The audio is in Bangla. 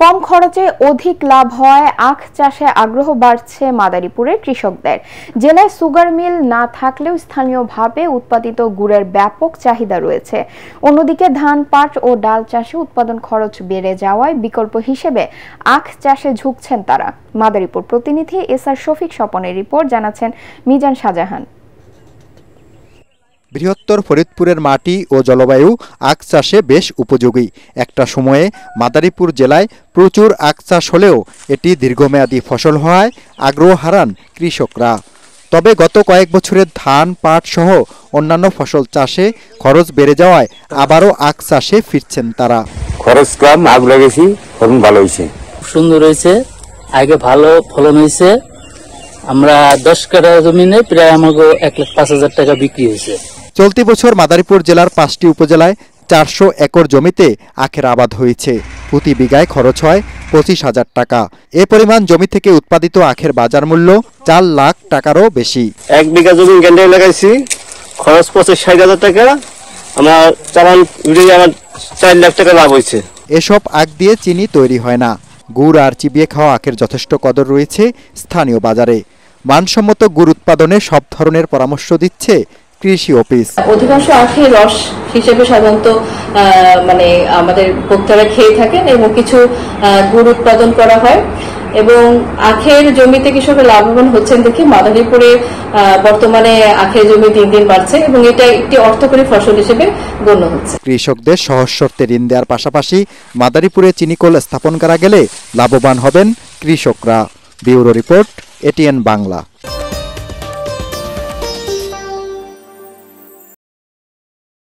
কম খরচে অধিক লাভ হওয়ায় আখ চাষে আগ্রহ বাড়ছে মাদারীপুরের কৃষকদের। জেলায় সুগার মিল না থাকলেও স্থানীয়ভাবে উৎপাদিত গুড়ের ব্যাপক চাহিদা রয়েছে। অন্যদিকে ধান, পাট ও ডাল চাষে উৎপাদন খরচ বেড়ে যাওয়ায় বিকল্প হিসেবে আখ চাষে ঝুঁকছেন তারা। মাদারীপুর প্রতিনিধি এসআর শফিক স্বপনের রিপোর্ট, জানাচ্ছেন মিজান শাহজাহান। বৃহত্তর ফরিদপুরের মাটি ও জলবায়ু আখ চাষে বেশ উপযোগী। একটা সময়ে মাদারীপুর জেলায় প্রচুর আখ চাষ হলেও এটি দীর্ঘমেয়াদী ফসল হওয়ায় আগ্রহ হারান কৃষকরা। তবে গত কয়েক বছরের ধান, পাট সহ অন্যান্য ফসল চাষে খরচ বেড়ে যাওয়ায় আবারও আখ চাষে ফিরছেন তারা। খরচ কম, আগ লাগাইছি, ফলন ভালো হয়েছে, সুন্দর হয়েছে, আগে ভালো ফলন হয়েছে। আমরা 10 কাঠা জমিনে প্রায় আমাকে 1,05,000 টাকা বিক্রি হয়েছে। চলতি বছর মাদারীপুর জেলার 5টি উপজেলায় 400 একর জমিতে আখের আবাদ হয়েছে। প্রতি বিঘায় খরচ হয় 25,000 টাকা। এ পরিমাণ জমি থেকে উৎপাদিত আখের বাজার মূল্য 4 লাখ টাকারও বেশি। 1 বিঘা জমি গেন্ডে লাগাইছি, খরচ 65,000 টাকা। আমার চালান উড়িয়ে আমার 4 লাখ টাকা লাভ হয়েছে। এসব আখ দিয়ে চিনি তৈরি হয় না। গুড় আর চিবিয়ে খাওয়া আখের যথেষ্ট কদর রয়েছে স্থানীয় বাজারে। মানসম্মত গুড় উৎপাদনে সব ধরনের পরামর্শ দিচ্ছে কৃষি অফিস। অধিকাংশ আখের রস হিসেবে সাধারণত আমাদের ভোক্তারা খেয়ে থাকেন এবং কিছু গুড় উৎপাদন করা হয় এবং আখের জমিতে কৃষকরা লাভবান হচ্ছেন দেখে মাদারীপুরে বর্তমানে আখের জমি দিন দিন বাড়ছে এবং এটা একটি অর্থকরী ফসল হিসেবে গণ্য হচ্ছে। কৃষকদের সহজ শর্তে ঋণ দেওয়ার পাশাপাশি মাদারীপুরে চিনিকল স্থাপন করা গেলে লাভবান হবেন কৃষকরা। Bureau report, ATN Bangla.